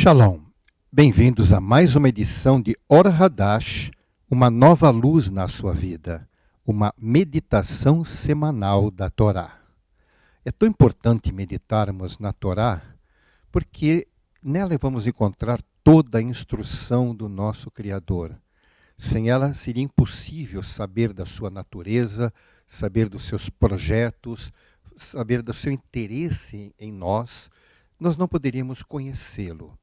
Shalom, bem-vindos a mais uma edição de Or Hadash, uma nova luz na sua vida, uma meditação semanal da Torá. É tão importante meditarmos na Torá, porque nela vamos encontrar toda a instrução do nosso Criador. Sem ela seria impossível saber da sua natureza, saber dos seus projetos, saber do seu interesse em nós não poderíamos conhecê-lo.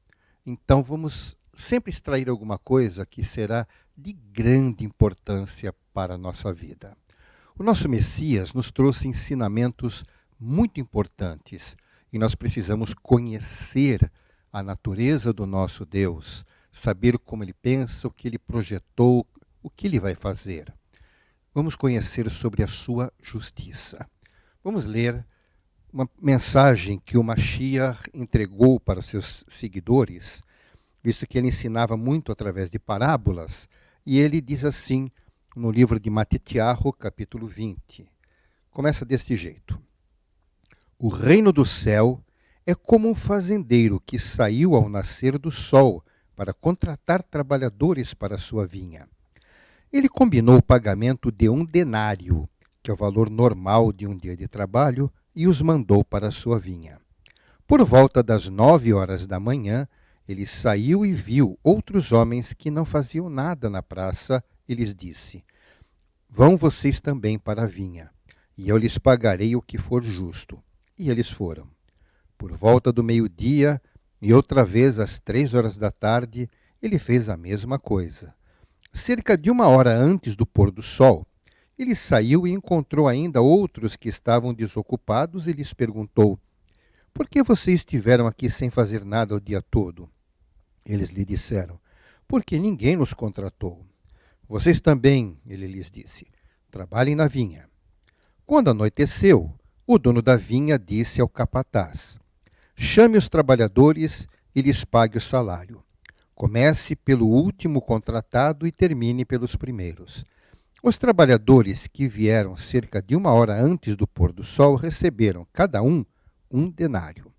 Então vamos sempre extrair alguma coisa que será de grande importância para a nossa vida. O nosso Messias nos trouxe ensinamentos muito importantes e nós precisamos conhecer a natureza do nosso Deus, saber como ele pensa, o que ele projetou, o que ele vai fazer. Vamos conhecer sobre a sua justiça. Vamos ler uma mensagem que o Mashiach entregou para os seus seguidores, visto que ele ensinava muito através de parábolas, e ele diz assim no livro de Matitiahu, capítulo 20. Começa deste jeito. O reino do céu é como um fazendeiro que saiu ao nascer do sol para contratar trabalhadores para a sua vinha. Ele combinou o pagamento de 1 denário, que é o valor normal de um dia de trabalho, e os mandou para a sua vinha. Por volta das 9 horas da manhã, ele saiu e viu outros homens que não faziam nada na praça e lhes disse: Vão vocês também para a vinha, e eu lhes pagarei o que for justo. E eles foram. Por volta do meio-dia, e outra vez às 3 horas da tarde, ele fez a mesma coisa. Cerca de 1 hora antes do pôr do sol, ele saiu e encontrou ainda outros que estavam desocupados e lhes perguntou: Por que vocês estiveram aqui sem fazer nada o dia todo? Eles lhe disseram: Porque ninguém nos contratou. Vocês também, ele lhes disse, trabalhem na vinha. Quando anoiteceu, o dono da vinha disse ao capataz: Chame os trabalhadores e lhes pague o salário. Comece pelo último contratado e termine pelos primeiros. Os trabalhadores que vieram cerca de 1 hora antes do pôr do sol receberam, cada um denário.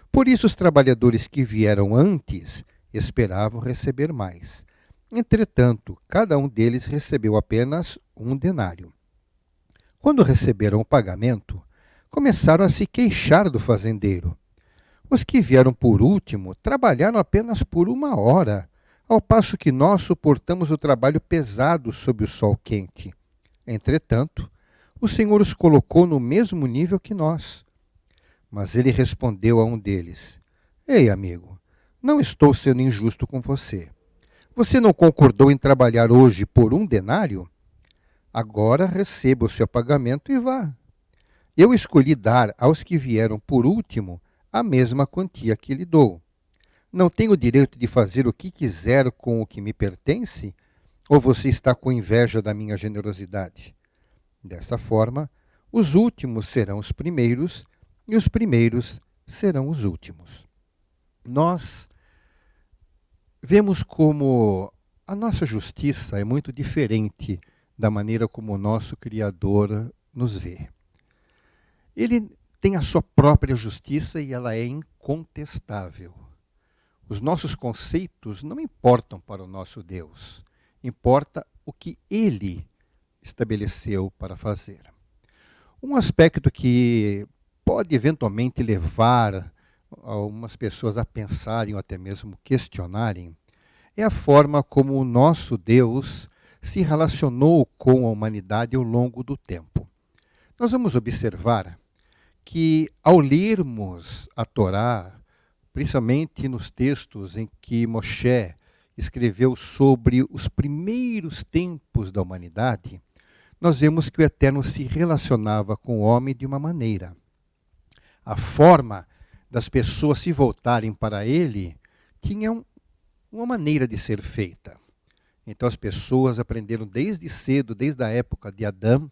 Por isso, os trabalhadores que vieram antes esperavam receber mais. Entretanto, cada um deles recebeu apenas 1 denário. Quando receberam o pagamento, começaram a se queixar do fazendeiro. Os que vieram por último trabalharam apenas por 1 hora, ao passo que nós suportamos o trabalho pesado sob o sol quente. Entretanto, o Senhor os colocou no mesmo nível que nós. Mas ele respondeu a um deles: Ei, amigo, não estou sendo injusto com você. Você não concordou em trabalhar hoje por 1 denário? Agora receba o seu pagamento e vá. Eu escolhi dar aos que vieram por último a mesma quantia que lhe dou. Não tenho o direito de fazer o que quiser com o que me pertence? Ou você está com inveja da minha generosidade? Dessa forma, os últimos serão os primeiros e os primeiros serão os últimos. Nós vemos como a nossa justiça é muito diferente da maneira como o nosso Criador nos vê. Ele tem a sua própria justiça e ela é incontestável. Os nossos conceitos não importam para o nosso Deus. Importa o que Ele estabeleceu para fazer. Um aspecto que pode eventualmente levar algumas pessoas a pensarem ou até mesmo questionarem é a forma como o nosso Deus se relacionou com a humanidade ao longo do tempo. Nós vamos observar que, ao lermos a Torá, principalmente nos textos em que Moshe escreveu sobre os primeiros tempos da humanidade, nós vemos que o Eterno se relacionava com o homem de uma maneira. A forma das pessoas se voltarem para ele tinha uma maneira de ser feita. Então as pessoas aprenderam desde cedo, desde a época de Adão,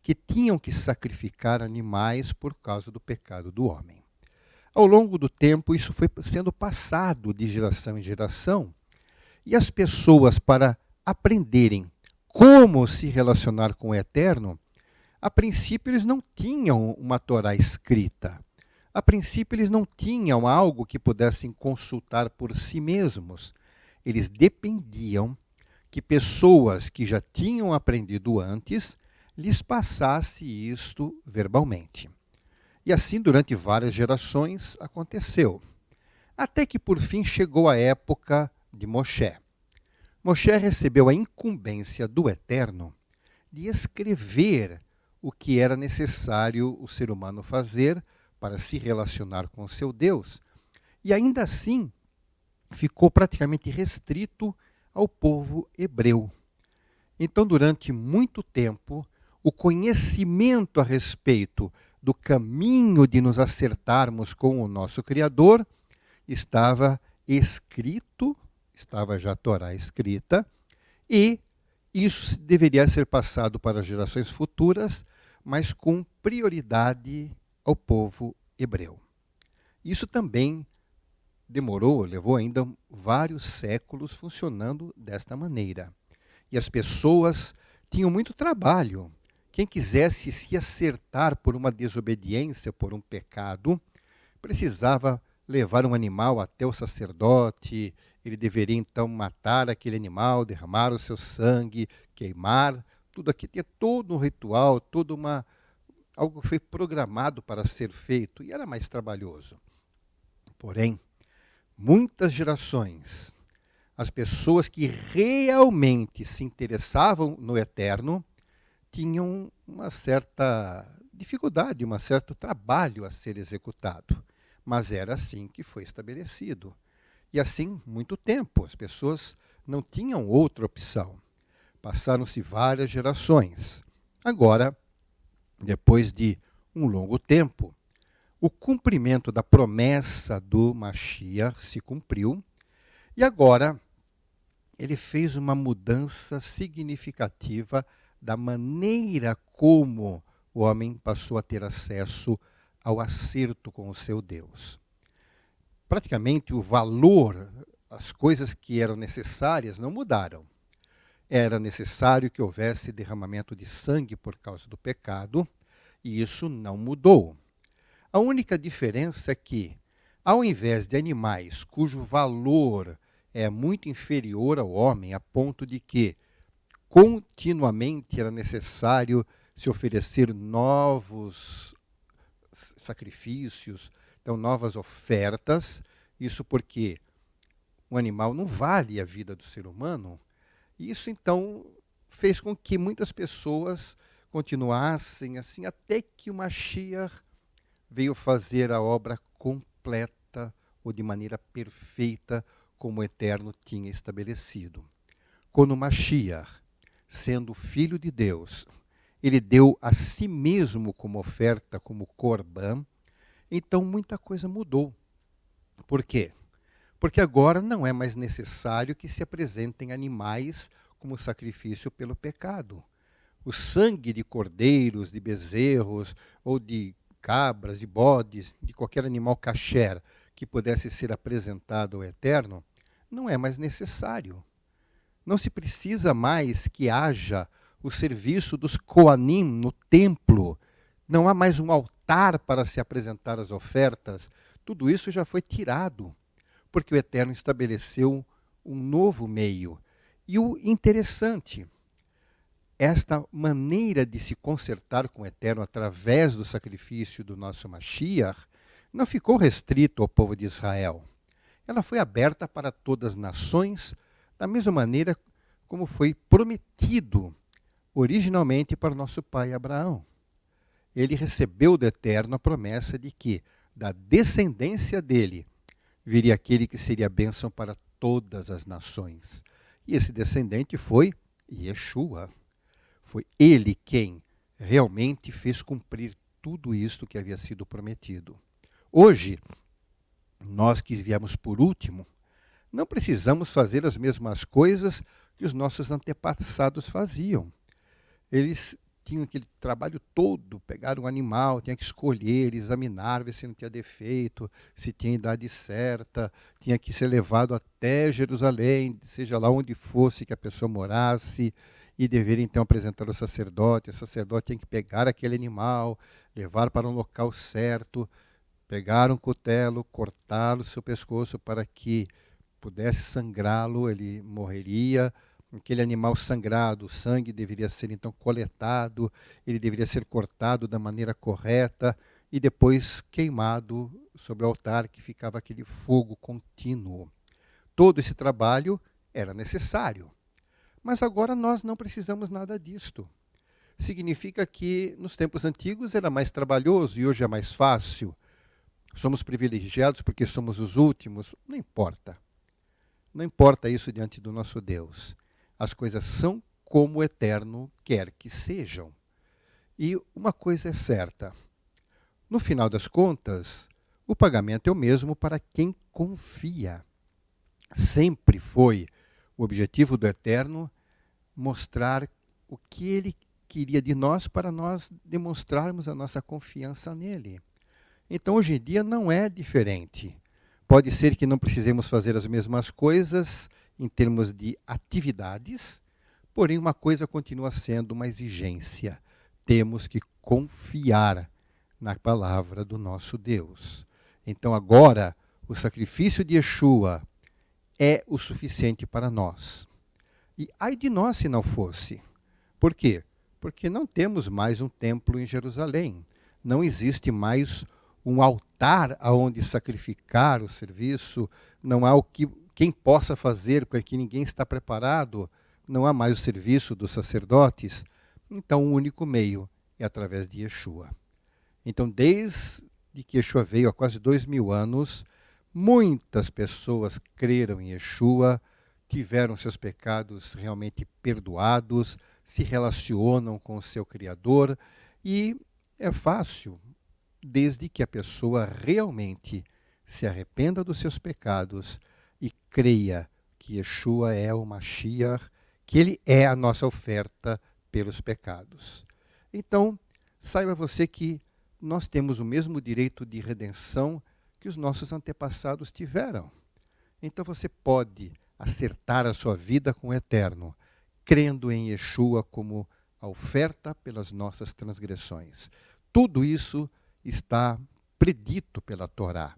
que tinham que sacrificar animais por causa do pecado do homem. Ao longo do tempo, isso foi sendo passado de geração em geração, e as pessoas, para aprenderem como se relacionar com o Eterno, a princípio eles não tinham uma Torá escrita. A princípio, eles não tinham algo que pudessem consultar por si mesmos. Eles dependiam que pessoas que já tinham aprendido antes lhes passasse isto verbalmente. E assim, durante várias gerações, aconteceu. Até que, por fim, chegou a época de Moshe. Moshe recebeu a incumbência do Eterno de escrever o que era necessário o ser humano fazer para se relacionar com seu Deus. E ainda assim, ficou praticamente restrito ao povo hebreu. Então, durante muito tempo, o conhecimento a respeito do caminho de nos acertarmos com o nosso Criador estava escrito, estava já a Torá escrita, e isso deveria ser passado para as gerações futuras, mas com prioridade ao povo hebreu. Isso também levou ainda vários séculos funcionando desta maneira. E as pessoas tinham muito trabalho. Quem quisesse se acertar por uma desobediência, por um pecado, precisava levar um animal até o sacerdote. Ele deveria então matar aquele animal, derramar o seu sangue, queimar. Tudo aqui tinha todo um ritual, algo que foi programado para ser feito, e era mais trabalhoso. Porém, muitas gerações, as pessoas que realmente se interessavam no Eterno tinham uma certa dificuldade, um certo trabalho a ser executado. Mas era assim que foi estabelecido. E assim, muito tempo, as pessoas não tinham outra opção. Passaram-se várias gerações. Agora, depois de um longo tempo, o cumprimento da promessa do Mashiach se cumpriu, e agora ele fez uma mudança significativa da maneira como o homem passou a ter acesso ao acerto com o seu Deus. Praticamente o valor, as coisas que eram necessárias não mudaram. Era necessário que houvesse derramamento de sangue por causa do pecado, e isso não mudou. A única diferença é que, ao invés de animais cujo valor é muito inferior ao homem, a ponto de que continuamente era necessário se oferecer novos sacrifícios, então novas ofertas, isso porque o animal não vale a vida do ser humano. E isso então fez com que muitas pessoas continuassem assim, até que o Mashiach veio fazer a obra completa ou de maneira perfeita, como o Eterno tinha estabelecido. Quando o Mashiach, sendo filho de Deus, ele deu a si mesmo como oferta, como corban, então muita coisa mudou. Por quê? Porque agora não é mais necessário que se apresentem animais como sacrifício pelo pecado. O sangue de cordeiros, de bezerros ou de cabras, de bodes, de qualquer animal kasher que pudesse ser apresentado ao Eterno, não é mais necessário. Não se precisa mais que haja o serviço dos Koanim no templo. Não há mais um altar para se apresentar as ofertas. Tudo isso já foi tirado, porque o Eterno estabeleceu um novo meio. E o interessante, esta maneira de se consertar com o Eterno através do sacrifício do nosso Mashiach não ficou restrito ao povo de Israel. Ela foi aberta para todas as nações, da mesma maneira como foi prometido originalmente para o nosso pai Abraão. Ele recebeu do Eterno a promessa de que da descendência dele viria aquele que seria bênção para todas as nações. E esse descendente foi Yeshua. Foi ele quem realmente fez cumprir tudo isto que havia sido prometido. Hoje, nós que viemos por último, não precisamos fazer as mesmas coisas que os nossos antepassados faziam. Eles tinham aquele trabalho todo, pegar um animal, tinha que escolher, examinar, ver se não tinha defeito, se tinha idade certa, tinha que ser levado até Jerusalém, seja lá onde fosse que a pessoa morasse, e deveria então apresentar ao sacerdote. O sacerdote tinha que pegar aquele animal, levar para um local certo, pegar um cutelo, cortar o seu pescoço para que pudesse sangrá-lo, ele morreria. Aquele animal sangrado, o sangue deveria ser então coletado, ele deveria ser cortado da maneira correta e depois queimado sobre o altar, que ficava aquele fogo contínuo. Todo esse trabalho era necessário. Mas agora nós não precisamos nada disto. Significa que nos tempos antigos era mais trabalhoso e hoje é mais fácil. Somos privilegiados porque somos os últimos. Não importa. Não importa isso diante do nosso Deus. As coisas são como o Eterno quer que sejam. E uma coisa é certa. No final das contas, o pagamento é o mesmo para quem confia. Sempre foi o objetivo do Eterno mostrar o que Ele queria de nós para nós demonstrarmos a nossa confiança nele. Então, hoje em dia, não é diferente. Pode ser que não precisemos fazer as mesmas coisas em termos de atividades, porém uma coisa continua sendo uma exigência. Temos que confiar na palavra do nosso Deus. Então agora, o sacrifício de Yeshua é o suficiente para nós. E ai de nós se não fosse. Por quê? Porque não temos mais um templo em Jerusalém. Não existe mais um altar aonde sacrificar o serviço. Não há quem possa fazer, porque ninguém está preparado. Não há mais o serviço dos sacerdotes. Então o único meio é através de Yeshua. Então, desde que Yeshua veio há quase 2000 anos, muitas pessoas creram em Yeshua, tiveram seus pecados realmente perdoados, se relacionam com o seu Criador, e é fácil, desde que a pessoa realmente se arrependa dos seus pecados e creia que Yeshua é o Mashiach, que ele é a nossa oferta pelos pecados. Então, saiba você que nós temos o mesmo direito de redenção que os nossos antepassados tiveram. Então você pode acertar a sua vida com o Eterno, crendo em Yeshua como a oferta pelas nossas transgressões. Tudo isso está predito pela Torá.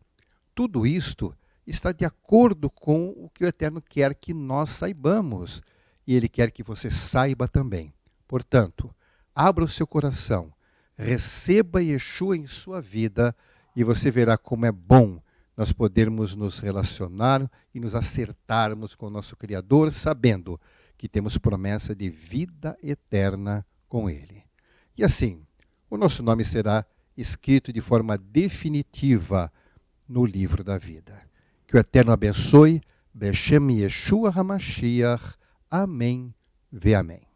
Tudo isto está de acordo com o que o Eterno quer que nós saibamos. E Ele quer que você saiba também. Portanto, abra o seu coração, receba Yeshua em sua vida e você verá como é bom nós podermos nos relacionar e nos acertarmos com o nosso Criador, sabendo que temos promessa de vida eterna com Ele. E assim, o nosso nome será escrito de forma definitiva no livro da vida. Que o Eterno abençoe. Beshem Yeshua HaMashiach. Amém. Ve amém.